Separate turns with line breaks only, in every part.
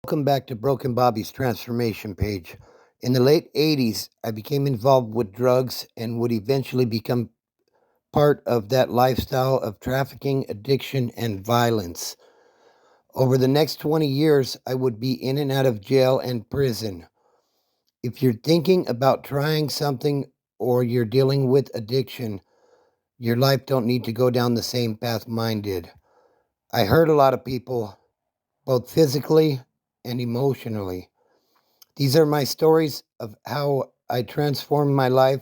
Welcome back to Broken Bobby's transformation page. In the late 80s, I became involved with drugs and would eventually become part of that lifestyle of trafficking, addiction, and violence. Over the next 20 years, I would be in and out of jail and prison. If you're thinking about trying something or you're dealing with addiction, your life don't need to go down the same path mine did. I hurt a lot of people, both physically and emotionally. These are my stories of how I transformed my life,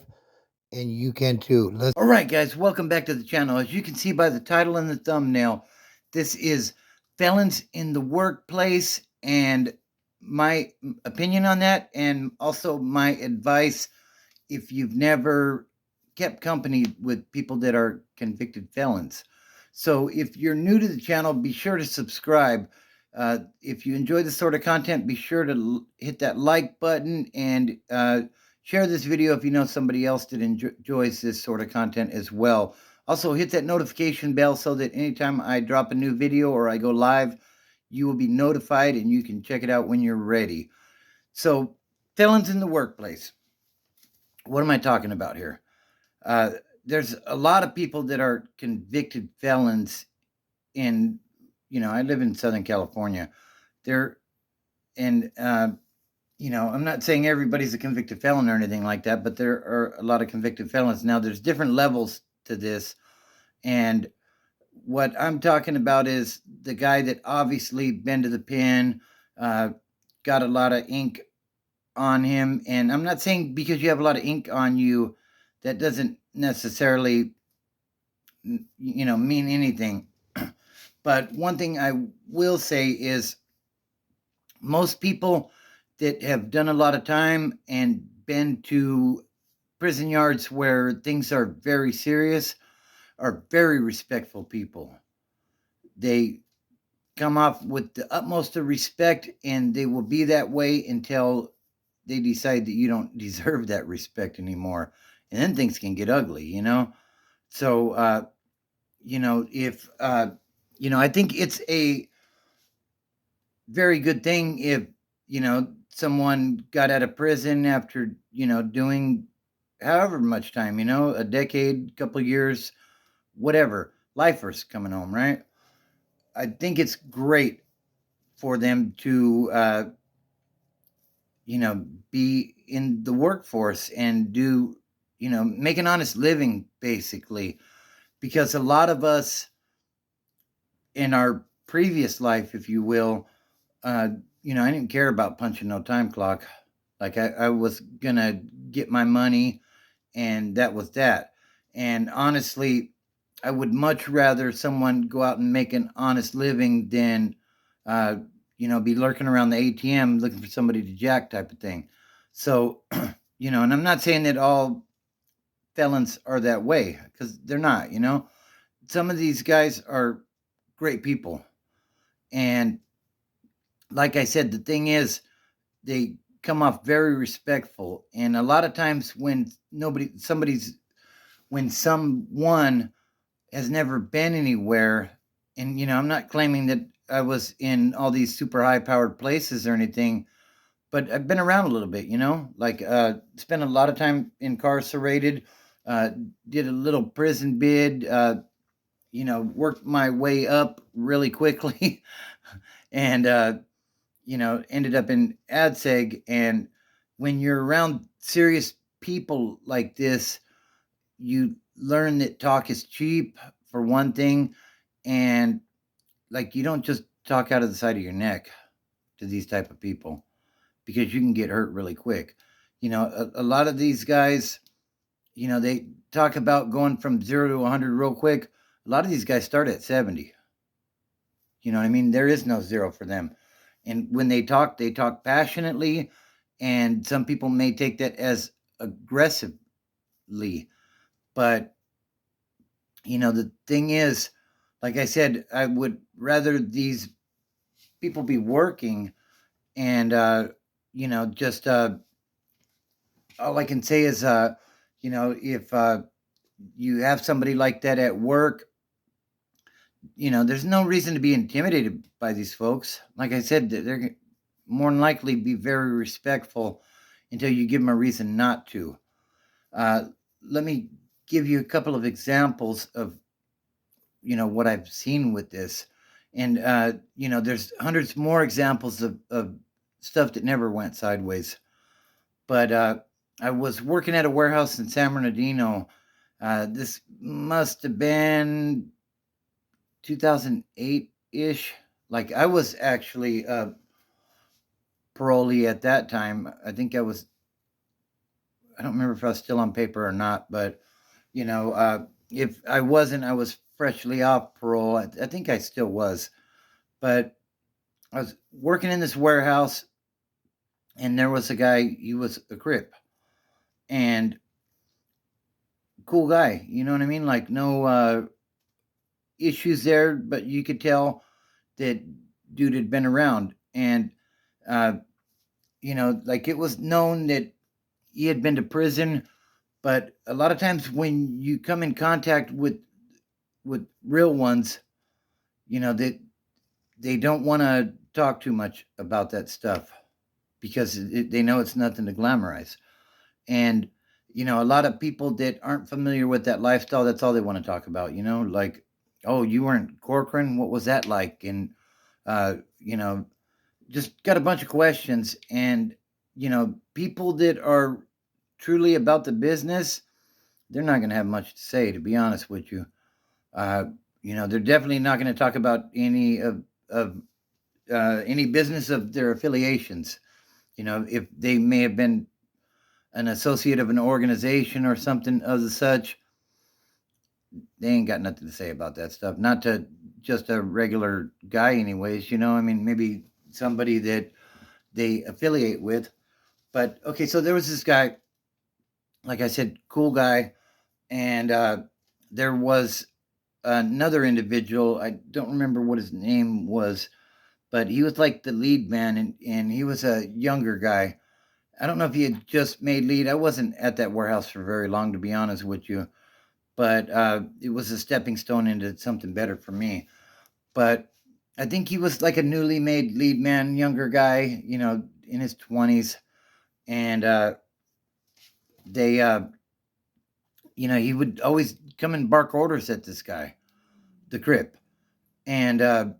and you can too. All right, guys, welcome back to the channel. As you can see by the title and the thumbnail, this is Felons in the Workplace, and my opinion on that, and also my advice if you've never kept company with people that are convicted felons. So if you're new to the channel, be sure to subscribe. If you enjoy this sort of content, be sure to hit that like button and share this video if you know somebody else that enjoys this sort of content as well. Also, hit that notification bell so that anytime I drop a new video or I go live, you will be notified and you can check it out when you're ready. So, felons in the workplace. What am I talking about here? There's a lot of people that are convicted felons in, I live in Southern California. I'm not saying everybody's a convicted felon or anything like that, but there are a lot of convicted felons. Now, there's different levels to this. And what I'm talking about is the guy that obviously been to the pen, got a lot of ink on him. And I'm not saying because you have a lot of ink on you, that doesn't necessarily, mean anything. But one thing I will say is most people that have done a lot of time and been to prison yards where things are very serious are very respectful people. They come off with the utmost of respect, and they will be that way until they decide that you don't deserve that respect anymore. And then things can get ugly, So, I think it's a very good thing if, someone got out of prison after, doing however much time, a decade, couple of years, whatever, lifers coming home, right? I think it's great for them to, be in the workforce and do, make an honest living, basically, because a lot of us in our previous life, if you will, I didn't care about punching no time clock. Like I was gonna get my money, and that was that. And honestly, I would much rather someone go out and make an honest living than, be lurking around the ATM looking for somebody to jack type of thing. So, and I'm not saying that all felons are that way, because they're not, Some of these guys are great people. And like I said, the thing is, they come off very respectful. And a lot of times when someone has never been anywhere, and, I'm not claiming that I was in all these super high powered places or anything, but I've been around a little bit, like, spent a lot of time incarcerated, did a little prison bid, worked my way up really quickly and, ended up in AdSeg. And when you're around serious people like this, you learn that talk is cheap, for one thing. And like, you don't just talk out of the side of your neck to these type of people, because you can get hurt really quick. A lot of these guys, they talk about going from 0 to 100 real quick. A lot of these guys start at 70. You know what I mean? There is no zero for them. And when they talk passionately, and some people may take that as aggressively. But, the thing is, like I said, I would rather these people be working. And, just, all I can say is, if you have somebody like that at work, there's no reason to be intimidated by these folks. Like I said, they're
more than likely be very respectful until you give them a reason not to. Uh, Let me give you a couple of examples of what I've seen with this, and there's hundreds more examples of stuff that never went sideways. But I was working at a warehouse in San Bernardino. This must have been 2008 ish. Like I was actually parolee at that time. I think I was. I don't remember if I was still on paper or not, but if I wasn't, I was freshly off parole. I think I still was, but I was working in this warehouse, and there was a guy. He was a Crip, and cool guy. You know what I mean? Like no issues there, but you could tell that dude had been around, and uh, like it was known that he had been to prison. But a lot of times when you come in contact with real ones, that they don't want to talk too much about that stuff because they know it's nothing to glamorize. And a lot of people that aren't familiar with that lifestyle, that's all they want to talk about. Like, oh, you weren't Corcoran, what was that like? And uh, you know, just got a bunch of questions. And people that are truly about the business, they're not going to have much to say, to be honest with you. Uh, they're definitely not going to talk about any business of their affiliations. If they may have been an associate of an organization or something of the such, they ain't got nothing to say about that stuff. Not to just a regular guy, anyways. I mean, maybe somebody that they affiliate with. But okay, so there was this guy, like I said, cool guy, and there was another individual. I don't remember what his name was, but he was like the lead man, and he was a younger guy. I don't know if he had just made lead. I wasn't at that warehouse for very long, to be honest with you, but it was a stepping stone into something better for me. But I think he was like a newly made lead man, younger guy, in his 20s. And they, he would always come and bark orders at this guy, the Crip. And, the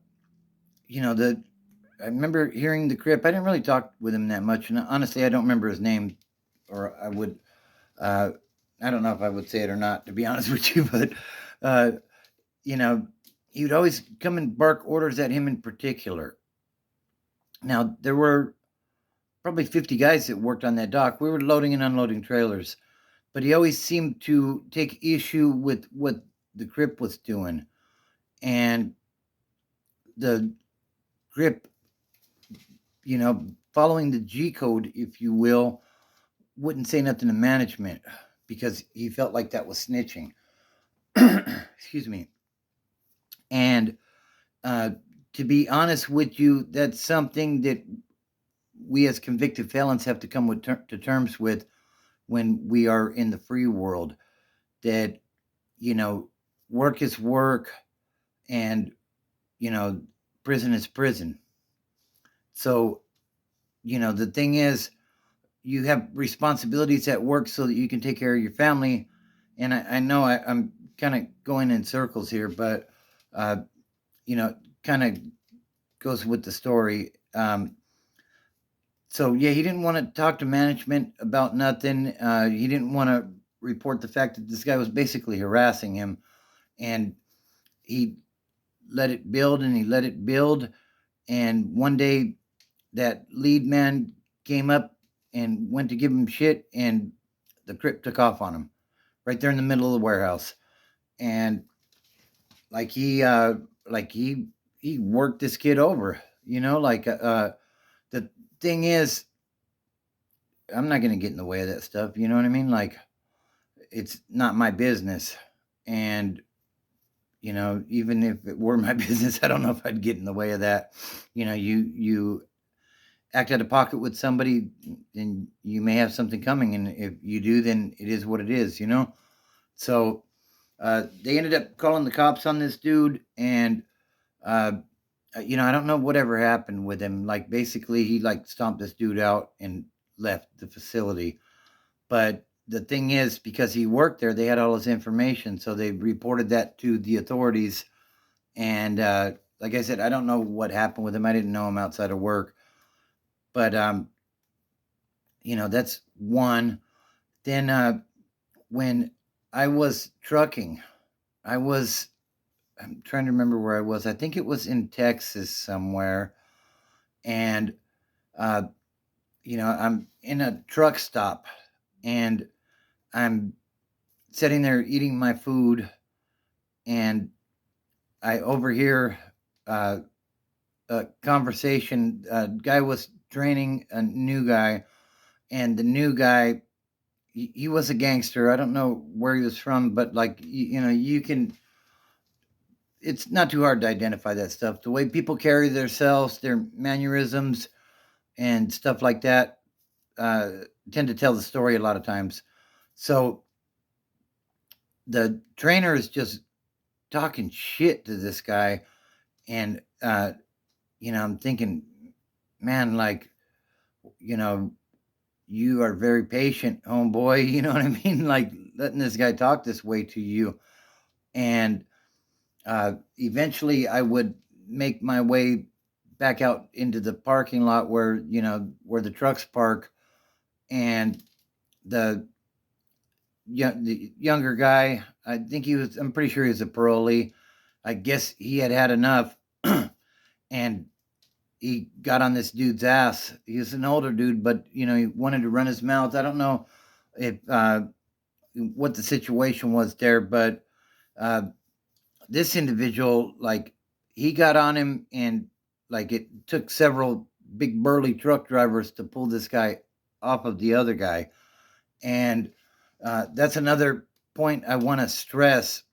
I remember hearing the Crip. I didn't really talk with him that much. And honestly, I don't remember his name, or I would. Uh, I don't know if I would say it or not, to be honest with you, but uh, you know, he would always come and bark orders at him in particular. Now there were probably 50 guys that worked on that dock. We were loading and unloading trailers, but he always seemed to take issue with what the Crip was doing, and the Crip, following the G code, if you will, wouldn't say nothing to management because he felt like that was snitching. Excuse me. And uh, to be honest with you, that's something that we as convicted felons have to come to terms with when we are in the free world. That you know, work is work, and you know, prison is prison. So the thing is, you have responsibilities at work so that you can take care of your family. And I know I'm kind of going in circles here, but uh, kind of goes with the story. So yeah, he didn't want to talk to management about nothing. He didn't want to report the fact that this guy was basically harassing him, and he let it build and he let it build. And one day, that lead man came up and went to give him shit, and the Crip took off on him right there in the middle of the warehouse. And like he worked this kid over, the thing is, I'm not going to get in the way of that stuff. You know what I mean? Like, it's not my business. And, even if it were my business, I don't know if I'd get in the way of that. You act out of pocket with somebody, then you may have something coming. And if you do, then it is what it is. So they ended up calling the cops on this dude. And I don't know whatever happened with him. Like basically, he like stomped this dude out and left the facility. But the thing is, because he worked there, they had all his information, so they reported that to the authorities. And like I said, I don't know what happened with him. I didn't know him outside of work, but that's one. Then when I was trucking, I was I'm trying to remember where I was. I think it was in Texas somewhere, and uh, I'm in a truck stop, and I'm sitting there eating my food, and I overhear uh, a conversation. A guy was training a new guy, and the new guy, he was a gangster. I don't know where he was from, but like you can. It's not too hard to identify that stuff. The way people carry themselves, their mannerisms, and stuff like that uh, tend to tell the story a lot of times. So the trainer is just talking shit to this guy, and I'm thinking, man, like, you know, you are very patient, homeboy. You know what I mean? Like letting this guy talk this way to you, and eventually I would make my way back out into the parking lot where the trucks park, and the the younger guy, I'm pretty sure he was a parolee. I guess he had had enough, and he got on this dude's ass. He was an older dude, but he wanted to run his mouth. I don't know if what the situation was there, but uh, this individual, like, he got on him, and like it took several big burly truck drivers to pull this guy off of the other guy. And that's another point I want to stress.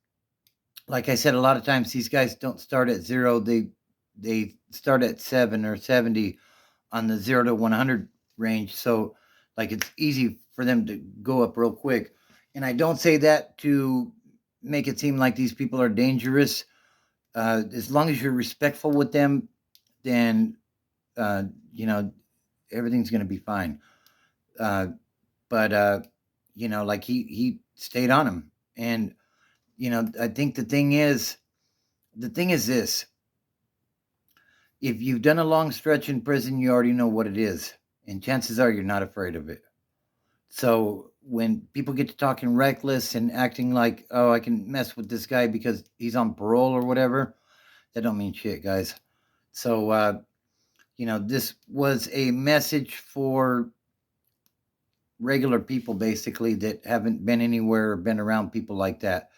Like I said, a lot of times these guys don't start at zero. They start at 7 or 70 on the 0 to 100 range. So like it's easy for them to go up real quick. And I don't say that to make it seem like these people are dangerous. As long as you're respectful with them, then uh, you know everything's going to be fine. Uh, but like he stayed on him, and I think the thing is this: if you've done a long stretch in prison, you already know what it is, and chances are you're not afraid of it. So when people get to talking reckless and acting like, oh, I can mess with this guy because he's on parole or whatever, that don't mean shit, guys. So this was a message for regular people basically that haven't been anywhere or been around people like that.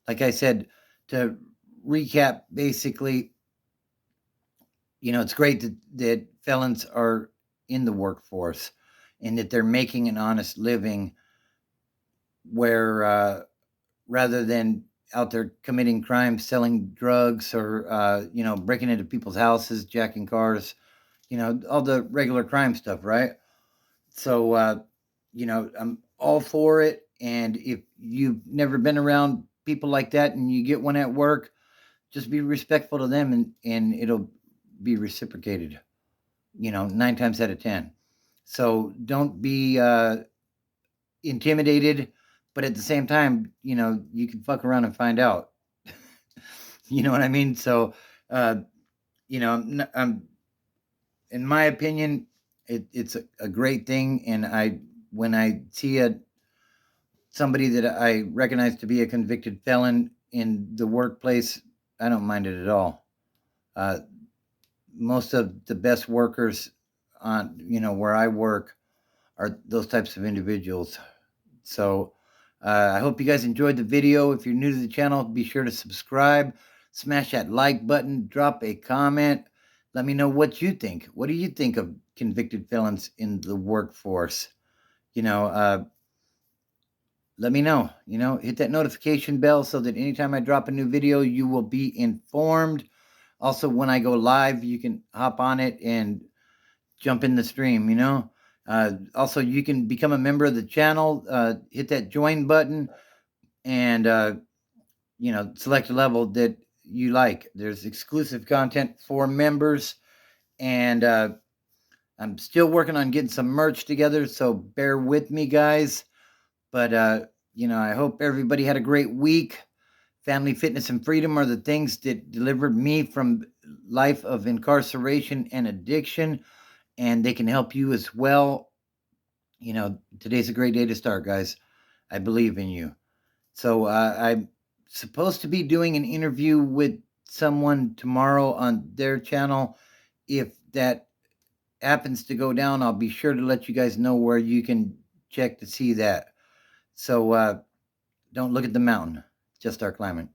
Like I said, to recap, basically, it's great that felons are in the workforce and that they're making an honest living where rather than out there committing crimes, selling drugs, or breaking into people's houses, jacking cars, all the regular crime stuff, right? So I'm all for it. And if you've never been around people like that and you get one at work, just be respectful to them, and it'll be reciprocated, 9 times out of 10. So don't be intimidated, but at the same time, you can fuck around and find out. You know what I mean? So, uh, I'm in my opinion, it's a great thing. And when I see somebody that I recognize to be a convicted felon in the workplace, I don't mind it at all. Uh, Most of the best workers on where I work are those types of individuals. So I hope you guys enjoyed the video. If you're new to the channel, be sure to subscribe, smash that like button, drop a comment. Let me know what you think. What do you think of convicted felons in the workforce? You know, uh, Let me know. Hit that notification bell so that anytime I drop a new video, you will be informed. Also, when I go live, you can hop on it and jump in the stream. Also, you can become a member of the channel. Hit that join button and select a level that you like. There's exclusive content for members, and I'm still working on getting some merch together, so bear with me, guys. But I hope everybody had a great week. Family, fitness, and freedom are the things that delivered me from life of incarceration and addiction, and they can help you as well. Today's a great day to start, guys. I believe in you. So I'm supposed to be doing an interview with someone tomorrow on their channel. If that happens to go down, I'll be sure to let you guys know where you can check to see that. So don't look at the mountain, just start climbing.